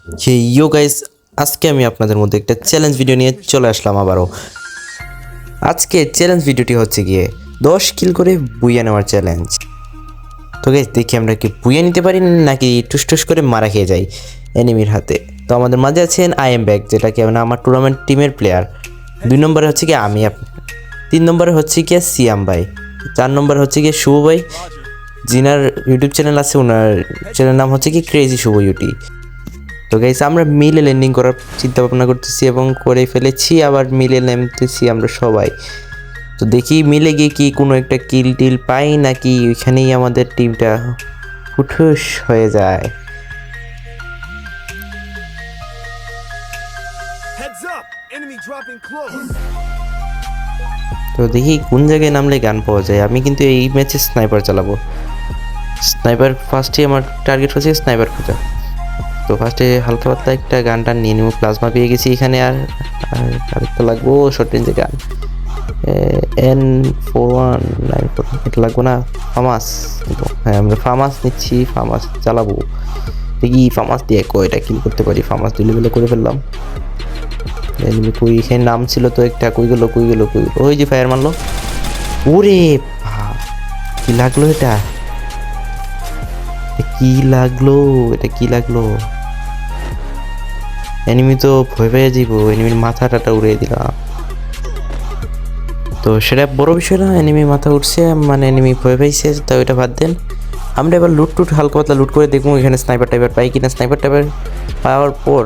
ইয়ো guys, আজকে আমি আপনাদের মধ্যে একটা চ্যালেঞ্জ ভিডিও নিয়ে চলে আসলাম আবারও। আজকে চ্যালেঞ্জ ভিডিওটি হচ্ছে গিয়ে 10 কিল করে বুইয়া নেওয়ার চ্যালেঞ্জ। তো গাইস, দেখি আমরা কি বুইয়া নিতে পারি নাকি টুস করে মারা খেয়ে যাই এনিমির হাতে। তো আমাদের মাঝে আছেন আই এম ব্যাক, যেটা কি মানে আমার টুর্নামেন্ট টিমের প্লেয়ার। 2 নম্বরে হচ্ছে কি আমি, 3 নম্বরে হচ্ছে কি সিয়াম ভাই, 4 নম্বরে হচ্ছে কি শুভ ভাই, জিনার ইউটিউব চ্যানেল আছে, ওনার চ্যানেল নাম হচ্ছে কি ক্রেজি শুভ ইউটি। তো গাইস, আমরা মিলে ল্যান্ডিং করার চিন্তা ভাবনা করতেছি এবং করে ফেলেছি, আবার মিলে নামতেছি আমরা সবাই। তো দেখি মিলে গিয়ে কি কোনো একটা কিল টিল পাই নাকি ওইখানেই আমাদের টিমটা ফুঠুস হয়ে যায়। তো দেখি কোন জায়গায় নামলে গান পাওয়া যায়। আমি কিন্তু এই ম্যাচে স্নাইপার চালাবো। স্নাইপার ফার্স্টে আমার টার্গেট হচ্ছে স্নাইপার খোঁজা। তো ফার্স্টে হালকা পাতলা একটা গানটা নিয়ে নেবো, প্লাজমা পেয়ে গেছি এখানে। আর আরেকটা লাগবো শর্ট রেঞ্জের গান, N4194, এটা লাগবো না। ফামাস, হ্যাঁ আমরা ফামাস নিচ্ছি, ফামাস চালাবো। দেখি ফামাস দিয়ে কয়টা কিল করতে পারি। ফামাস 2 লেভেলে করে ফেললাম। কই এখানে নাম ছিল তো একটা, কই গেল। ওই যে ফায়ার মারলো। ওরে কি লাগলো এটা, কি লাগলো। এনিমি তো ভয় পেয়ে যাইব, এনিমির মাথাটা উড়িয়ে দিলাম। তো সেটা বড় বিষয় না, এনিমি মাথা উঠছে মানে এনিমি ভয় পাইছে, তো ওইটা বাদ দেন। আমরা এবার লুট হালকা পাতলা লুট করে দেখবো এখানে স্নাইপার টাইপার পাই কিনা। স্নাইপার টাইপার পাওয়ার পর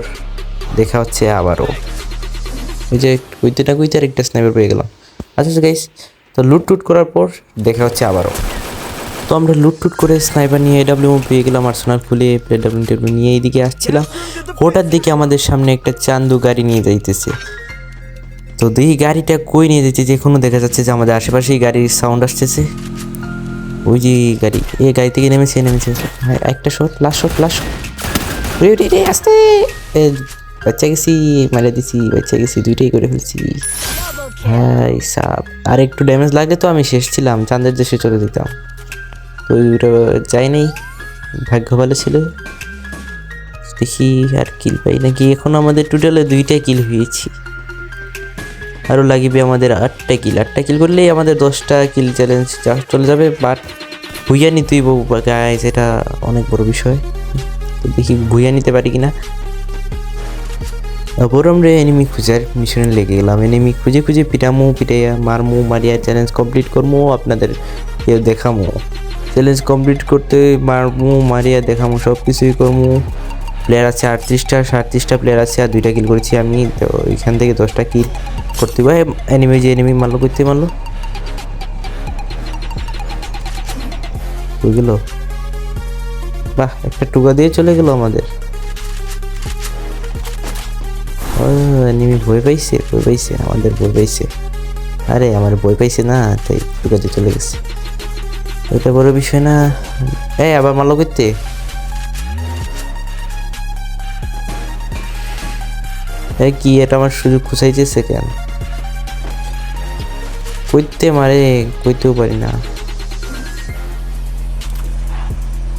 দেখা হচ্ছে আবারও ওই যে কইতে একটা স্নাইপার পেয়ে গেলাম। আচ্ছা গাইস, তো লুট করার পর দেখা হচ্ছে আবারও। তো আমরা লুট করে স্নাইপার নিয়ে এডব্লিউ পেয়ে গেলাম, আর্সেনাল খুলে এডব্লিউ নিয়ে এইদিকে আসছিলাম। হঠাৎ দিকে আমাদের সামনে একটা চান্দু গাড়ি নিয়ে যাইতেছে। তো দেখি গাড়িটা কই নিয়ে যাচ্ছে, যে কোনো দেখা যাচ্ছে যে আমাদের আশেপাশেই গাড়ির সাউন্ড আসতেছে। ওই যে গাড়ি থেকে নেমেছে। হ্যাঁ, একটা শট, লাস্ট শট। আসতে বাচ্চা গেছি, মারে দিছি, বাচ্চা গেছি, 2টাই করে ফেলছি। হ্যাঁ সাপ, আর একটু ড্যামেজ লাগলে তো আমি শেষ ছিলাম, চাঁদের দেশে চলে যেতাম। তো ওইটা যাই নাই, ভাগ্য ভালো ছিল। দেখি আর কিল পাই নাকি। এখন আমাদের টোটালে 2টা কিল হয়েছি, আরও লাগবে আমাদের 8টা কিল করলেই আমাদের 10টা কিল চ্যালেঞ্জ চলে যাবে। বাট ভুইয়া নিতেই গাইস, এটা অনেক বড় বিষয়। তো দেখি ভুইয়া নিতে পারি কিনা। তারপর আমরা এনিমি খুঁজার মিশনে লেগে গেলাম। এনিমি খুঁজে পিটাইয়া মারিয়া চ্যালেঞ্জ কমপ্লিট করবো, আপনাদের দেখামো। চ্যালেঞ্জ কমপ্লিট করতে মারিয়া দেখামো, সব কিছুই করবো। প্লেয়ার আছে 38টা প্লেয়ার আছে, আর 2টা কিল করেছি আমি। তো এখান থেকে 10টা কিল করতে হবে। এনিমি মারলো, করতে মারলো, হয়ে গেল। বাহ, একটা টুকা দিয়ে চলে গেল আমাদের। এনিমি ভয় পাইছে, আমাদের ভয় পাইছে। আরে আমার ভয় পাইছে না, তাই টুকা দিয়ে চলে গেছে। ওইটা বড় বিষয় না। আবার মারলো করতে। কি এটা আমার সুযোগ খুঁজাইতেছে কেন? কইতে মারে, কইতেও পারি না।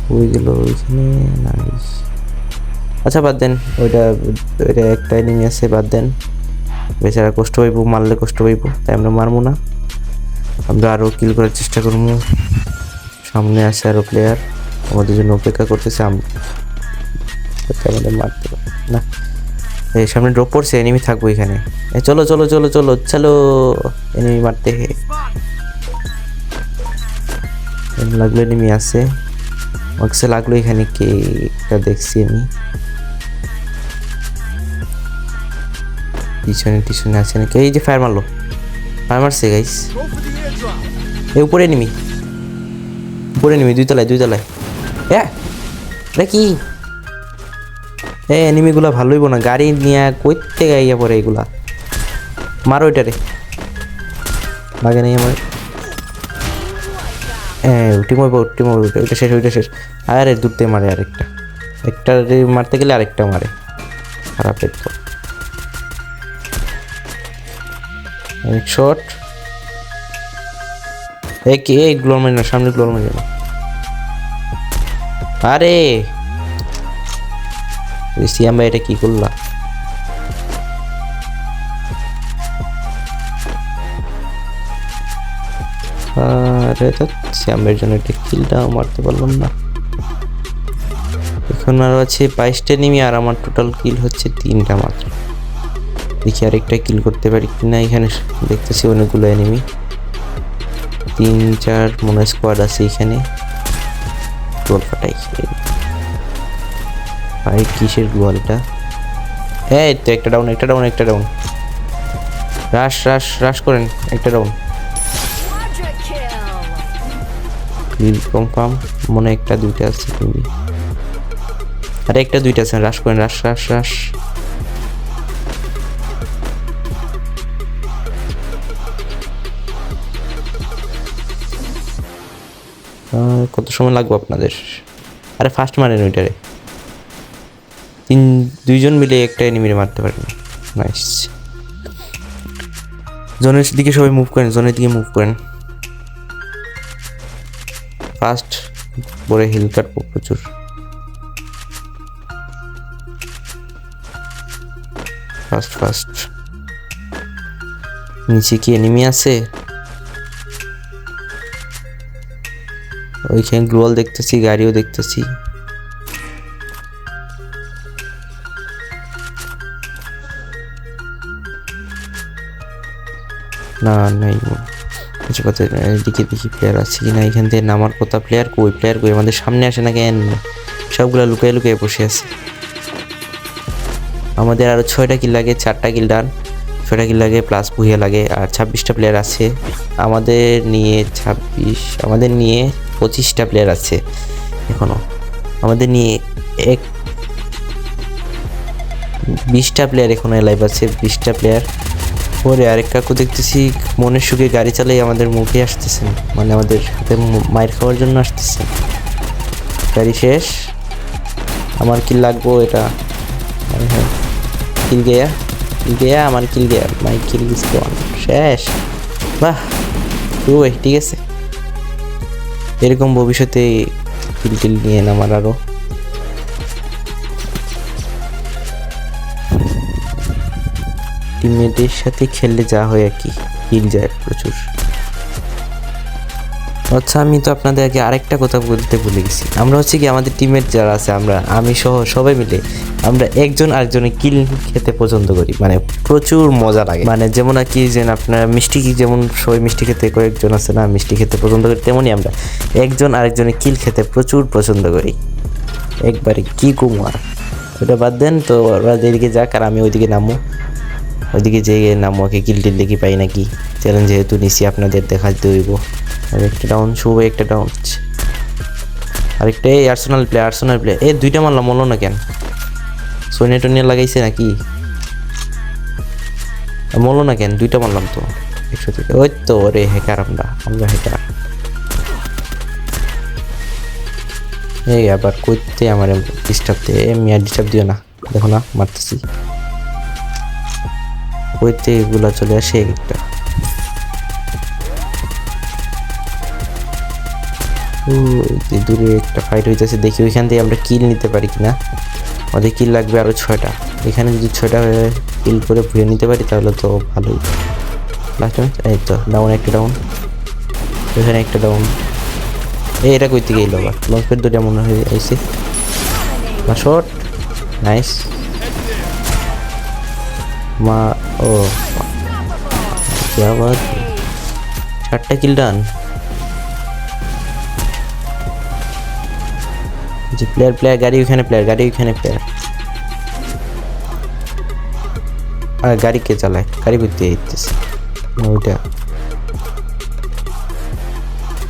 হয়ে গেল ওইখানে। নাইস। আচ্ছা বাদ দেন, ওইটা একটা এনিমি আছে, বাদ দেন। বেচারা কষ্ট পাইব, মারলে কষ্ট পাইব, তাই আমরা মারবো না। আমরা আরও কিল করার চেষ্টা করবো। সামনে আসে আরও প্লেয়ার, আমাদের জন্য অপেক্ষা করতেছে। আমাদের মারতে না, এই সামনে ড্রপ পড়ছে, এনিমি থাকবো এখানে। চলো এনিমি মারতে। লাগলো এনিমি আছে, আমাকে লাগলো এখানে কে একটা দেখছি আমি। পিছনে আছে নাকি? এই যে ফায়ার মারছে গাইস। উপরে এনিমি 2 তলায়। এটা কি? এনিমিগুলা ভালোই না, গাড়ি নিয়ে কইতে গাইয়া পড়ে এগুলা। মারো এটারে, লাগে নাই আমার। ওইটা শেষ। আরে দূরতে মারে একটা মারতে গেলে আরেকটা মারে। খারাপ তো। এক শট। গ্লোর মারি না, সামনে গ্লোর মারি না। আরে সিয়াম ভাই এটা কি করলা? আরে তো সিয়ামের জন্য একটা কিলটাও মারতে পারলাম না। এখন আরো আছে 22টা এনিমি আর আমার টোটাল কিল হচ্ছে 3টা মাত্র। দেখি আরেকটা কিল করতে পারি কিনা। এখানে দেখতেছি অনেকগুলো এনিমি, 3-4 মনে স্কোয়াড আছে এখানে। গোল ফাটাই ভাই, কিসের গোল এটা? হ্যাঁ তো একটা ডাউন, একটা ডাউন, একটা ডাউন। রাশ রাশ রাশ করেন, একটা ডাউন। কিল কনফার্ম। মনে একটা দুইটা আছে তুমি, আরে একটা দুইটা আছে। রাশ করেন, রাশ রাশ রাশ। কত সময় লাগবে আপনাদের? আরে ফার্স্ট মারেন ওইটারে। দুইজন মিলে একটা এনিমিরে মারতে পারেন। নাইস। জোনের দিকে সবাই মুভ করেন, জোনের দিকে মুভ করেন। ফার্স্ট পরে হিল কাটবো প্রচুর। First first. নিচে কি এনিমি আছে? ওইখানে গ্লোয়াল দেখতেছি, গাড়িও দেখতেছি। না নাই কিছু কথা। এদিকে দেখি প্লেয়ার আছে কি না। এখান থেকে নামার কথা। প্লেয়ার কই? প্লেয়ার কই? আমাদের সামনে আসে না কেন? সবগুলা লুকাই লুকাই বসে আছে। আমাদের আরো 6টা কিল লাগে, 4টা কিল ডান। 6টা কিল লাগে প্লাস ভুইয়া লাগে। আর 26টা প্লেয়ার আছে আমাদের নিয়ে। 26 আমাদের নিয়ে 25টা প্লেয়ার আছে এখনো। আমাদের নিয়ে 20টা প্লেয়ার এখনো লাইভ আছে, 20টা প্লেয়ার। পরে আরেক কাকু দেখতেছি মনের সুখে গাড়ি চালাই আমাদের মুখে আসতেছেন, মানে আমাদের হাতে মায়ের খাওয়ার জন্য আসতেছেন। গাড়ি শেষ। আমার কিল লাগবো এটা। হ্যাঁ কিল গেয়া, কিল গেয়া, আমার কিল গেয়া। মাই কিল ইজ গন। শেষ। বাহ ওই ঠিক আছে। এরকম ভবিষ্যতে কিল টিল নিয়ে নামার আরো। টিমমেটের সাথে খেললে যা হয় আর কি, কিল যায় প্রচুর। আচ্ছা আমি তো আপনাদেরকে আরেকটা কথা বলতে ভুলে গেছি। আমরা হচ্ছে কি আমাদের টিমমেট যারা আছে, আমি সহ সবাই মিলে আমরা একজন আরেকজনের কিল খেতে পছন্দ করি। মানে প্রচুর মজা লাগে। মানে যেমন আর কি, যে আপনার মিষ্টি, কি যেমন সবাই মিষ্টি খেতে কয়েকজন আছে না মিষ্টি খেতে পছন্দ করি, তেমনই আমরা একজন আরেকজনের কিল খেতে প্রচুর পছন্দ করি। একবারে কি কুমার ওটা বাদ দেন তো। ওরা যেদিকে যাক আর আমি ওইদিকে নামো। ওইদিকে যেয়ে নামোকে কিল টিল দেখি পাই নাকি। চ্যালেঞ্জ যেহেতু নিছি আপনাদের দেখাতে হইব। আর একটা ডাউন, শুভ একটা ডাউন। আরেকটা এই আর্সেনাল প্লেয়ার, আর্সেনাল প্লেয়ার। এই দুইটা মারলাম, মরলো না কেন? সোনিয়া টোনিয়া লাগাইছে নাকি? মরলো না কেন? দুইটা মারলাম তো 100 থেকে। ওই তো রে হ্যাকার, আমরা হ্যাকার। এই আবার কইতে আমার ডিস্টার্ব দিয়ে। মিয়া ডিস্টার্ব দিও না, দেখো না মারতেছি। কইতে এগুলা চলে আসে একটা। দূরে একটা ফাইট হইতেছে, দেখি ওইখান থেকে আমরা কিল নিতে পারি কিনা। আমাদের কিল লাগবে আরো 6টা। এখানে যদি 6টা কিল করে ভুয়ে নিতে পারি তাহলে তো ভালোই। লাস্ট এই তো ডাউন, একটা ডাউন। এখানে একটা ডাউন। এটা কই থেকে এলো আবার? লঞ্চ প্যাড দুটো মনে হয়ে আইছে। Shot nice. মা ও क्या बात, 4টা কিল ডান। যে প্লেয়ার গাড়ি ওইখানে, প্লেয়ার গাড়ি ওইখানে, প্লেয়ার। আর গাড়ি কে চালায়? গাড়ি করতে আইতেছে ওইটা।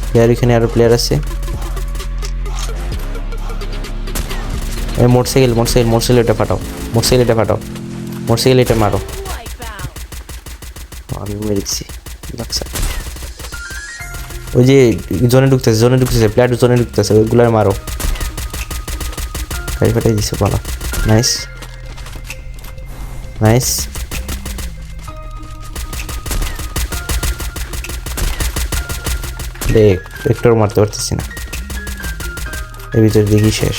প্লেয়ার ওইখানে, আরো প্লেয়ার আছে। মোটরসাইকেল এটা ফাটাও, মোটরসাইকেল এটা মারো। আমি মেরেছি। ওই যে জোনে ঢুকতেছে প্লেয়ার, জোনে ঢুকতেছে, ওইগুলার মারো। গাড়ি ফাটাই দিছে বলা। Nice nice. দেখ একটু মারতে পারতেছি না। এর ভিতরে দেখি শেষ।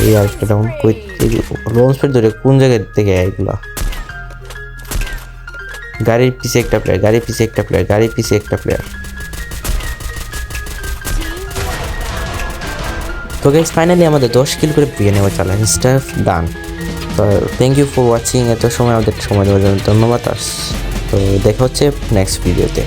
এই আরেকটা ডাউন। কই লঞ্চ প্যাড ধরে কোন জায়গা থেকে এগুলা? গাড়ির পিছে একটা প্লেয়ার, গাড়ির পিছে একটা প্লেয়ার, গাড়ির পিছে একটা প্লেয়ার। তো গাইস ফাইনালি আমাদের 10 কিল করে পেয়ে নেওয়া চ্যালেঞ্জটা ডান। তো থ্যাংক ইউ ফর ওয়াচিং, এত সময় আমাদের সময় দেওয়ার জন্য ধন্যবাদ। তো দেখা হচ্ছে নেক্সট ভিডিওতে।